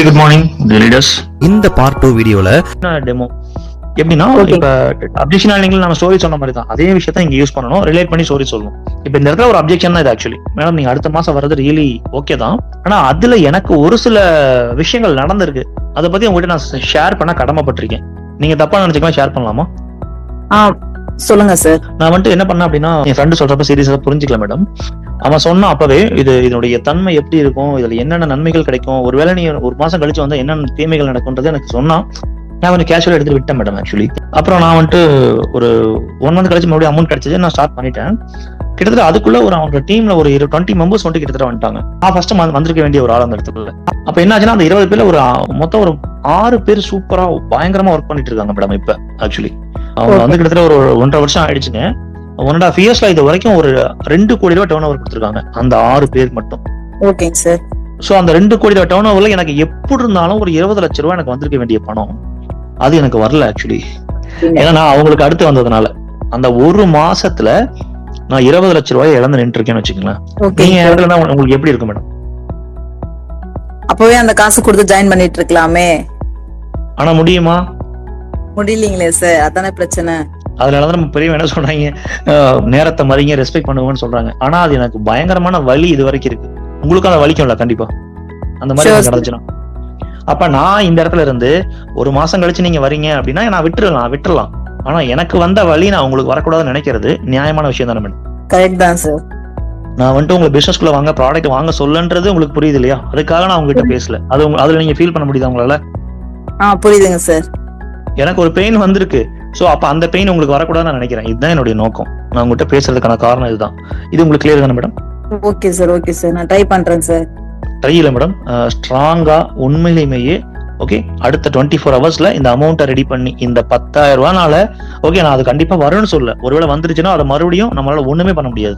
Very good morning leaders. இந்த part 2 வீடியோல demo எப்படின்னா, இப்ப அப்ஜெக்ஷன் ஹேண்ட்லிங்ல நம்ம ஸ்டோரி சொன்ன மாதிரி தான் அதே விஷயத்த இங்க யூஸ் பண்ணணும், ரிலேட் பண்ணி ஸ்டோரி சொல்லணும். இப்ப இந்த இடத்துல ஒரு அப்ஜெக்ஷன் தான் இது. ஆக்சுவலி மேடம், நீங்க அடுத்த மாசம் வர்றது ரியலி ஓகே தான், ஆனா அதுல எனக்கு ஒரு சில விஷயங்கள் நடந்திருக்கு, அதை பத்தி உங்ககிட்ட நான் ஷேர் பண்ண கடமைப்பட்டிருக்கேன். நீங்க தப்பா நினைச்சுக்கலாம், ஷேர் பண்ணலாமா? சொல்லுங்க சார். நான் வந்துட்டு என்ன பண்ணேன் அப்படின்னா, என் ஃப்ரெண்டு சொல்றப்ப சீரியஸா புரிஞ்சுக்கலாம் மேடம். அவன் சொன்னா அப்பவே இதனுடைய தன்மை எப்படி இருக்கும், இதுல என்னென்ன நன்மைகள் கிடைக்கும், ஒருவேளை நீ ஒரு மாசம் கழிச்சு வந்து என்னென்ன தீமைகள் நடக்கும்ன்றது எனக்கு சொன்னா நான் கொஞ்சம் கேஷுவலா எடுத்து விட்டேன் மேடம். ஆக்சுவலி அப்புறம் நான் வந்துட்டு ஒரு 1 மந்த் கழிச்சு மறுபடியும் அமௌண்ட் கிடைச்சது, நான் ஸ்டார்ட் பண்ணிட்டேன். கிட்டத்தட்ட அதுக்குள்ள ஒரு அவங்க டீம்ல ஒரு 20 மெம்பர்ஸ் வந்துட்டு கிட்டத்தட்ட வந்துட்டாங்க. நான் ஃபர்ஸ்ட் வந்திருக்க வேண்டிய ஒரு ஆள் அந்த இடத்துல. அப்ப என்ன ஆச்சுன்னா, அந்த 20 பேர்ல ஒரு மொத்தம் ஒரு 6 பேர் சூப்பரா பயங்கரமா ஒர்க் பண்ணிட்டு இருக்காங்க மேடம். இப்ப ஆக்சுவலி அவங்க வந்து கிட்டத்தட்ட ஒரு 1.5 வருஷம் ஆயிடுச்சுங்க. 1.5 இயர்ஸ்ல இது வரைக்கும் ஒரு 2 கோடி ரூபாய் டர்ன் ஓவர் கொடுத்துருக்காங்க அந்த 6 பேர் மட்டும். ஓகேங்க சார். சோ அந்த 2 கோடி ரூபாய் டர்ன் ஓவர்ல எனக்கு எப்படி இருந்தாலும் ஒரு 20 லட்சம் ரூபாய் எனக்கு வந்திருக்க வேண்டிய பணம் அது எனக்கு வரல ஆக்சுவலி. ஏன்னா நான் அவங்களுக்கு அடுத்து வந்ததுனால அந்த ஒரு மாசத்துல நான் 20 லட்சம் ரூபாய் இழந்து நின்று இருக்கேன்னு வச்சுக்கோங்களேன். நீங்க இடத்துல உங்களுக்கு எப்படி இருக்கு மேடம்? அப்பவே அந்த காசு கொடுத்து ஜாயின் பண்ணிட்டு இருக்கலாமே. ஆனா முடியுமா? முடியலீங்களே சார், அதானே பிரச்சனை. அதனாலதான் நம்ம பெரியவங்க என்ன சொல்றாங்க, நேரத்தை மதிங்க, ரெஸ்பெக்ட் பண்ணுவோம்னு சொல்றாங்க. ஆனா அது எனக்கு பயங்கரமான வலி இது வரைக்கும் இருக்கு. உங்களுக்கு அந்த வலிக்கும்ல கண்டிப்பா அந்த மாதிரி நடந்துச்சுன்னா. அப்ப நான் இந்த இடத்துல இருந்து ஒரு மாசம் கழிச்சு நீங்க வரீங்க அப்படின்னா நான் விட்டுறலாம். ஆனா எனக்கு வந்த வழி நான் உங்களுக்கு வரக்கூடாதுன்னு நினைக்கிறது நியாயமான விஷயம் தானே மேடம்? கரெக்ட் தான் சார். நான் வந்துட்டு உங்களுக்கு பிசினஸ்குள்ள வாங்க, ப்ராடக்ட் வாங்க சொல்லன்றது உங்களுக்கு புரியுது இல்லையா? அதுக்காக நான் உங்ககிட்ட பேசல. அதுல நீங்க ஃபீல் பண்ண முடியுதா உங்களால? புரியுதுங்க சார். எனக்கு ஒரு பெயின் வந்திருக்கு. சோ அப்ப அந்த பெயின் உங்களுக்கு வரக்கூடாதுன்னு நினைக்கிறேன். இதுதான் என்னுடைய நோக்கம். நான் உங்ககிட்ட பேசுறதுக்கான காரணம் இதுதான். இது உங்களுக்கு கிளியர் தானே madam? Okay sir, okay sir, நான் ட்ரை பண்றேன் சார். ட்ரை இல்ல மேடம், ஸ்ட்ராங்கா உண்மையிலேயே ஓகே அடுத்த 24 ஹவர்ஸ்ல இந்த அமௌண்ட்டை ரெடி பண்ணி இந்த 10,000 ரூபாய்னால ஓகே நான் அது கண்டிப்பா வரும்னு சொல்ல. ஒருவேளை வந்துருச்சுன்னா அதை மறுபடியும் நம்மளால ஒண்ணுமே பண்ண முடியாது.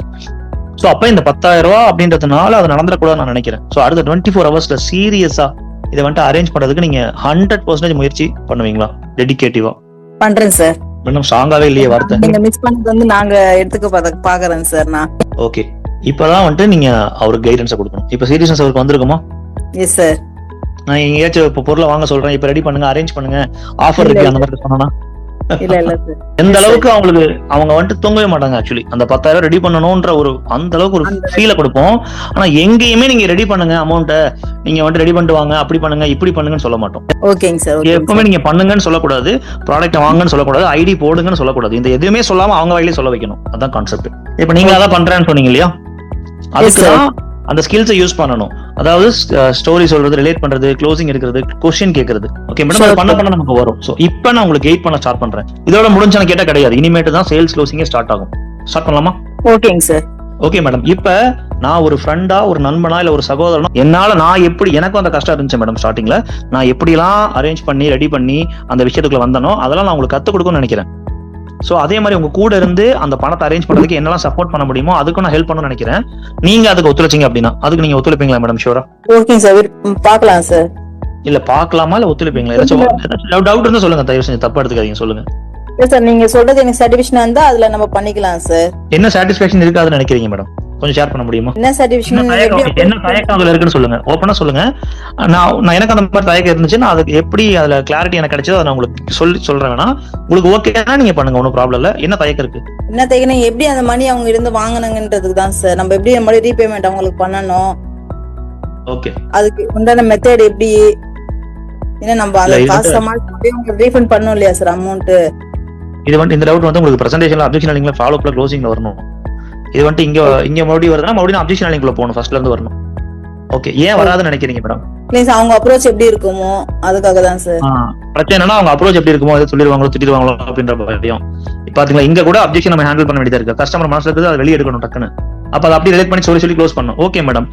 சோ அப்ப இந்த 10,000 ரூபாய் அப்படின்றதுனால அது நடந்துடக்கூடாது நான் நினைக்கிறேன். சோ அடுத்த 24 ஹவர்ஸ்ல சீரியஸா இதை வந்துட்டு அரேஞ்ச் பண்றதுக்கு நீங்க 100% முயற்சி பண்ணுவீங்களா? டெடிகேட்டிவா பண்றேன் சார். மேடம் ஸ்ட்ராங்காவே இல்லையே வார்த்தை. நீங்க மிஸ் பண்ணது வந்து நாங்க எடுத்துக்க பாக்குறேன் சார். நான் ஓகே இப்பதான் வந்துட்டு நீங்க அவருக்கு கைடன்ஸ் கொடுக்கணும். இப்ப சீரியஸ்னஸ் அவருக்கு வந்திருக்குமா? Yes sir. நான் எங்கேயாச்சும் இப்ப பொருளை வாங்க சொல்றேன், இப்ப ரெடி பண்ணுங்க, அரேஞ்ச் பண்ணுங்க, ஆஃபர் இருக்கு அந்த மாதிரி சொன்னா இல்ல இல்ல சார். எந்த அளவுக்கு அவங்க வந்துட்டு தூங்கவே மாட்டாங்க. ஆக்சுவலி அந்த 10,000 ரெடி பண்ணணும்ன்ற ஒரு அந்த அளவுக்கு ஒரு ஃபீலை கொடுப்போம். ஆனா எங்கேயுமே நீங்க ரெடி பண்ணுங்க அமௌண்ட்டை, நீங்க வந்துட்டு ரெடி பண்ணிட்டு வாங்க, அப்படி பண்ணுங்க இப்படி பண்ணுங்கன்னு சொல்ல மாட்டோம். ஓகேங்க சார். எப்பவுமே நீங்க பண்ணுங்கன்னு சொல்லக்கூடாது, ப்ராடக்ட் வாங்கன்னு சொல்லக்கூடாது, ஐடி போடுங்கன்னு சொல்லக்கூடாது. இந்த எதுவுமே சொல்லாம அவங்க வகையிலே சொல்ல வைக்கணும். அதான் கான்செப்ட். இப்ப நீங்க அதான் பண்றேன்னு சொன்னீங்க இல்லையா? அதுக்குதான் அந்த ஸ்கில்ஸை யூஸ் பண்ணணும். அதாவது ஸ்டோரி சொல்றது, ரிலேட் பண்றது, க்ளோசிங் எடுக்கிறது, கொஸ்டின் கேட்கறது. ஓகே மேடம், அது பண்ண நமக்கு வரும். சோ இப்போ நான் உங்களுக்கு கைட் பண்ண ஸ்டார்ட் பண்றேன். இதோட முடிஞ்சானு கேட்டா கிடையாது, இனிமேட்டு தான் சேல்ஸ் க்ளோசிங்கே ஸ்டார்ட் ஆகும். ஸ்டார்ட் பண்ணலாமா? ஓகேங்க சார். ஓகே மேடம், இப்ப நான் ஒரு ஃப்ரெண்டா, ஒரு நண்பனா, இல்ல ஒரு சகோதரனா என்னால நான் எப்படி, எனக்கும் அந்த கஷ்டம் இருந்துச்சு மேடம் ஸ்டார்டிங்ல. நான் எப்படிலாம் அரேஞ்ச் பண்ணி ரெடி பண்ணி அந்த விஷயத்துக்குள்ள வந்தனோ அதெல்லாம் நான் உங்களுக்கு கத்துக் கொடுக்கணும்னு நினைக்கிறேன். சோ அதே மாதிரி உங்க கூட இருந்து அந்த பணத்தை அரேஞ்ச் பண்றதுக்கு என்னெல்லாம் சப்போர்ட் பண்ண முடியுமோ அதுக்கும் நான் ஹெல்ப் பண்ணணும்னு நினைக்கிறேன். நீங்க அதுக்கு ஒத்துழைச்சீங்க அப்படின்னா அதுக்கு நீங்க ஒத்துழைப்பீங்களா மேடம்? ஷூரா? ஓகே சார், பார்க்கலாம் சார். இல்ல பார்க்கலாமா இல்ல ஒத்துழைப்பீங்களா? ஏதாச்சும் டவுட் இருந்தா சொல்லுங்க, தயவு செஞ்சு தப்பா எடுத்துக்காதீங்க, சொல்லுங்க. சார் நீங்க சொல்றது எனக்கு சாட்டிஸ்ஃபேக்ஷன் இருந்தா அதுல நம்ம பண்ணிக்கலாம் சார். என்ன சாட்டிஸ்ஃபேக்ஷன் இருக்காதுன்னு நினைக்கிறீங்க மேடம்? கொஞ்சம் ஷேர் பண்ண முடியுமா? என்ன சாட்டிஸ்ஃபேக்ஷன், என்ன தயக்கம் அதுல இருக்குன்னு சொல்லுங்க, ஓபனா சொல்லுங்க. நான் எனக்கு அந்த மாதிரி தயக்கம் இருந்துச்சுன்னா அதுக்கு எப்படி அதுல கிளாரிட்டி எனக்கு கிடைச்சதோ அதை நான் உங்களுக்கு சொல்றேன்னா உங்களுக்கு ஓகேனா நீங்க பண்ணுங்க, ஒன்னும் ப்ராப்ளம் இல்ல. என்ன தயக்கம் இருக்கு? என்ன தயக்கம், எப்படி அந்த மணி அவங்க இருந்து வாங்கணுங்கன்றதுக்கு தான் சார். நம்ம எப்படி நம்ம ரீபேமெண்ட் அவங்களுக்கு பண்ணணும், ஓகே அதுக்கு உண்டான மெத்தட் எப்படி, ஏன்னா நம்ம அந்த காசு அவங்க ரீஃபண்ட் பண்ணணும் இல்லையா சார் அமௌண்ட். இது வந்து இந்த டவுட் வந்து உங்களுக்கு பிரசன்டேஷன்ல அப்ஜெக்ஷன் லிங்க்ல ஃபாலோ அப்ல க்ளோசிங்ல வரணும். இது வந்து இங்க மறுபடியும் வருதுன்னா மறுபடியும் அப்ஜெக்ஷன் லிங்க்ல போகணும், ஃபர்ஸ்ட்ல இருந்து வரணும். ஓகே, ஏன் வராதுன்னு நினைக்கிறீங்க மேடம்? ப்ளீஸ் அவங்க அப்ரோச் எப்படி இருக்குமோ அதுக்காக தான் சார். பிரச்சனை என்னன்னா அவங்க அப்ரோச் எப்படி இருக்குமோ, அதை சொல்லிடுவாங்களோ திட்டிடுவாங்களோ அப்படின்ற பயம். பாத்தீங்களா, இங்க கூட அப்ஜெக்ஷன் நம்ம ஹேண்டில் பண்ண வேண்டியதா இருக்கு. கஸ்டமர் மனசுல இருக்குது, அதை வெளியே எடுக்கணும் டக்குன்னு. அப்ப அதை அப்படி ரிலேட் பண்ணி சொல்லி க்ளோஸ் பண்ணணும். ஓகே மேடம்,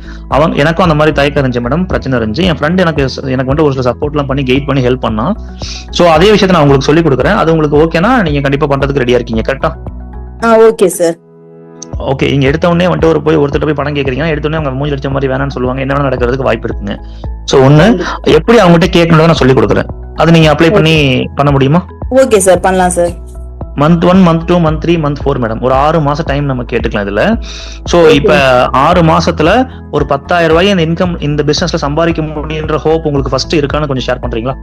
எனக்கும் அந்த மாதிரி தயக்கம் இருந்துச்சு மேடம், பிரச்சனை இருந்துச்சு. என் ஃப்ரெண்ட் எனக்கு வந்து ஒரு சில சப்போர்ட் எல்லாம் பண்ணி கைட் பண்ணி ஹெல்ப் பண்ணா. சோ அதே விஷயத்தை நான் உங்களுக்கு சொல்லி கொடுக்குறேன். அது உங்களுக்கு ஓகேனா நீங்க கண்டிப்பா பண்றதுக்கு ரெடியா இருக்கீங்க, கரெக்டா? Okay sir. ஓகே, இங்க எடுத்த உடனே வந்துட்டு ஒருத்தர் போய் பணம் கேக்குறீங்கன்னா எடுத்த உடனே அவங்க மூஞ்சி அடிச்ச மாதிரி வேணாம்னு சொல்லுவாங்க, என்ன வேணா நடக்கிறதுக்கு வாய்ப்பு இருக்குங்க. சோ ஒண்ணு எப்படி அவங்ககிட்ட கேட்கணும்னு நான் சொல்லி கொடுக்குறேன், அது நீங்க அப்ளை பண்ண முடியுமா? ஓகே சார், பண்ணலாம் sir. Month 1, month 2, month 3, month 4 madam. ஒரு 6 மாசம் டைம் நம்ம கேட்டுக்கலாம் இதுல. சோ இப்ப 6 மாசத்துல ஒரு 10,000 ரூபாய் இந்த இன்கம் இந்த பிசினஸ்ல சம்பாதிக்க முடியுன்ற ஹோப் உங்களுக்கு ஃபர்ஸ்ட் இருக்கான்னு கொஞ்சம் ஷேர் பண்றீங்களா?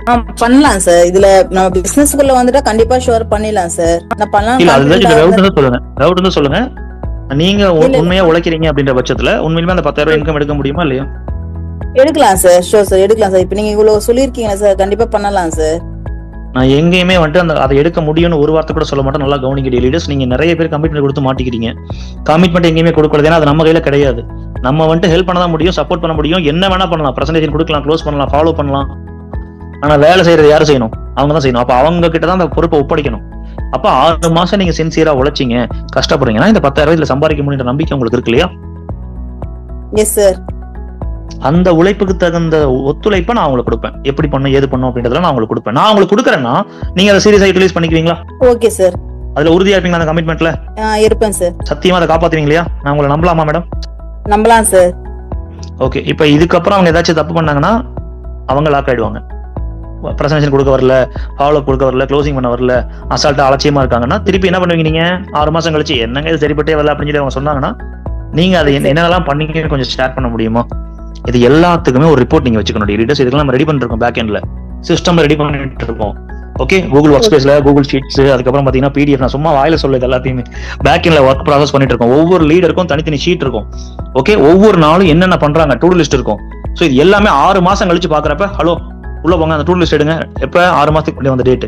பண்ணலாம் சார். இதுல நம்ம பிசினஸ்க்குள்ள வந்துட்டா கண்டிப்பா ஷுவர் பண்ணிடலாம் சார். நான் பண்ணலாம். இல்ல அதுதான் சொல்லுங்க. டவுட் இருந்தா சொல்லுங்க. நீங்க உண்மையா உழைக்கிறீங்க அப்படின்ற பட்சத்துல உண்மையிலுமே அந்த 10,000 ரூபாய் இன்கம் எடுக்க முடியுமா இல்லையா? எடுக்கலாம் சார். ஷோர் சார், எடுக்கலாம் சார். இப்ப நீங்க இவ்வளவு சொல்லிருக்கீங்க சார், கண்டிப்பா பண்ணலாம் சார். நான் எங்கேயுமே வந்துட்டு அதை எடுக்க முடியும்னு ஒரு வார்த்தை கூட சொல்ல மாட்டேன். நல்லா கவனிக்கிற லீடர்ஸ், நீங்க நிறைய பேர் கமிட்மெண்ட் கொடுத்து மாட்டிக்கிறீங்க. கமிட்மெண்ட் எங்கேயுமே கொடுக்கறது, ஏன்னா அது நம்ம கையில கிடையாது. நம்ம வந்துட்டு ஹெல்ப் பண்ண தான் முடியும், சப்போர்ட் பண்ண முடியும், என்ன வேணா பண்ணலாம், பிரசன்டேஷன் கொடுக்கலாம், க்ளோஸ் பண்ணலாம், ஃபாலோ பண்ணலாம். ஆனா வேலை செய்யறது யாரும் செய்யணும்? அவங்க தான் செய்யணும். அப்ப அவங்க கிட்ட தான் அந்த பொறுப்பை ஒப்படைக்கணும். அப்ப 6 மாசம் நீங்க சின்சியரா உழைச்சிங்க, கஷ்டப்படுறீங்கன்னா இந்த 10,000 ரூபாய் சம்பாதிக்க முடியுன்ற நம்பிக்கை உங்களுக்கு இருக்கு இல்லையா? Yes sir. அந்த உழைப்புக்கு தகுந்த ஒத்துழைப்பை நான் உங்களுக்கு கொடுப்பேன். எப்படி பண்ணும், ஏது பண்ணும் அப்படின்றத நான் உங்களுக்கு கொடுப்பேன். நான் உங்களுக்கு கொடுக்குறேன்னா நீங்க அதை சீரியஸா யூட்டிலைஸ் பண்ணிக்குவீங்களா? Okay sir. அதுல உறுதியா இருப்பீங்களா அந்த கமிட்மெண்ட்ல? இருப்பேன் சார். சத்தியமா அதை காப்பாத்துவீங்க இல்லையா? நான் உங்களை நம்பலாமா மேடம்? நம்பலாம் சார். ஓகே. இப்ப இதுக்கப்புறம் அவங்க ஏதாச்சும் தப்பு பண்ணாங்கன்னா அவங்க லாக் ஆயிடுவாங்க. பிரசன்டேஷன் கொடுக்க வரல, ஃபாலோ கொடுக்க வரல, க்ளோசிங் பண்ண வரல, அசால்ட்டா அலட்சியமா இருக்காங்கன்னா திருப்பி என்ன பண்ணுவீங்க நீங்க? 6 மாசம் கழிச்சு என்னங்க இது சரிப்பட்டே வரல அப்படின்னு சொல்லி அவங்க சொன்னாங்கன்னா நீங்க அதை என்னெல்லாம் பண்ணீங்கன்னு கொஞ்சம் ஷேர் பண்ண முடியுமா? இது எல்லாத்துக்குமே ஒரு ரிப்போர்ட் நீங்க வச்சுக்கணும் லீடர்ஸ். இதுக்கெல்லாம் நம்ம ரெடி பண்ணிருக்கோம், பேக் எண்ட்ல சிஸ்டம் ரெடி பண்ணிட்டு இருக்கோம். ஓகே, கூகுள் ஒர்க் ஸ்பேஸ்ல, கூகுள் ஷீட்ஸ், அதுக்கப்புறம் பாத்தீங்கன்னா பிடிஎஃப். நான் சும்மா வாயில சொல்லுது எல்லாத்தையுமே பேக் எண்ட்ல ஒர்க் ப்ராசஸ் பண்ணிட்டு இருக்கோம். ஒவ்வொரு லீடருக்கும் தனித்தனி ஷீட் இருக்கும். ஓகே, ஒவ்வொரு நாளும் என்னென்ன பண்றாங்க டூ லிஸ்ட் இருக்கும். சோ இது எல்லாமே 6 மாசம் கழிச்சு பாக்குறப்ப ஹலோ உள்ள போங்க, அந்த டூ லிஸ்ட் எடுங்க. எப்ப 6 மாசத்துக்கு முன்னாடி வந்த டேட்.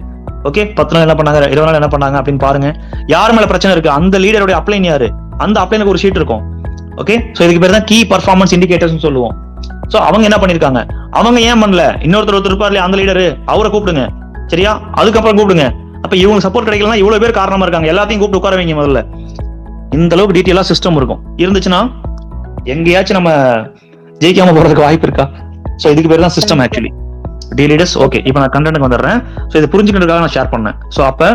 ஓகே, 10 நாள் என்ன பண்ணாங்க, 20 நாள் என்ன பண்ணாங்க அப்படின்னு பாருங்க. யார் மேல பிரச்சனை இருக்கு, அந்த லீடருடைய அப்ளைன் யாரு, அந்த அப்ளைனுக்கு ஒரு ஷீட் இருக்கும். ஓகே, சோ இதுக்கு பேர் தான் கீ பர்ஃபார்மன்ஸ் இண்டிகேட்டர்ஸ் சொல்லுவோம். சோ அவங்க என்ன பண்ணிருக்காங்க, அவங்க ஏன் பண்ணல, ஒருத்தர் இருப்பார் இல்லையா அந்த லீடரு, அவரை கூப்பிடுங்க. சரியா, அதுக்கப்புறம் கூப்பிடுங்க. அப்ப இவங்க சப்போர்ட் கிடைக்கலாம், இவ்வளவு பேர் காரணமா இருக்காங்க, எல்லாத்தையும் கூப்பிட்டு உட்கார வைங்க முதல்ல. இந்த அளவுக்கு டீட்டெயிலா சிஸ்டம் இருக்கும். இருந்துச்சுன்னா எங்கேயாச்சும் நம்ம ஜெயிக்காம போறதுக்கு வாய்ப்பு இருக்கா? சோ இதுக்கு பேர் தான் சிஸ்டம் ஆக்சுவலி. லீடர்ஸ், ஓகே, இப்ப நான் கண்டென்ட்க்கு வந்துடுறேன். சோ இது புரிஞ்சுக்கிறதுக்காக நான் ஷேர் பண்ணேன். சோ அப்ப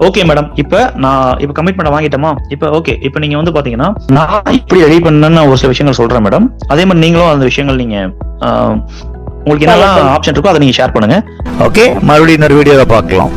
ஓகே மேடம், இப்ப நான் கமிட்மெண்ட் வாங்கிட்டோமா? இப்ப ஓகே, இப்ப நீங்க வந்து பாத்தீங்கன்னா நான் இப்படி ரெடி பண்ணேன்னு ஒரு சில விஷயங்கள் சொல்றேன் மேடம். அதே மாதிரி நீங்களும் அந்த விஷயங்கள் நீங்க உங்களுக்கு என்னெல்லாம் ஆப்ஷன் இருக்கோ அதை நீங்க ஷேர் பண்ணுங்க. ஓகே, மறுபடியும் இன்னொரு வீடியோவை பார்க்கலாம்.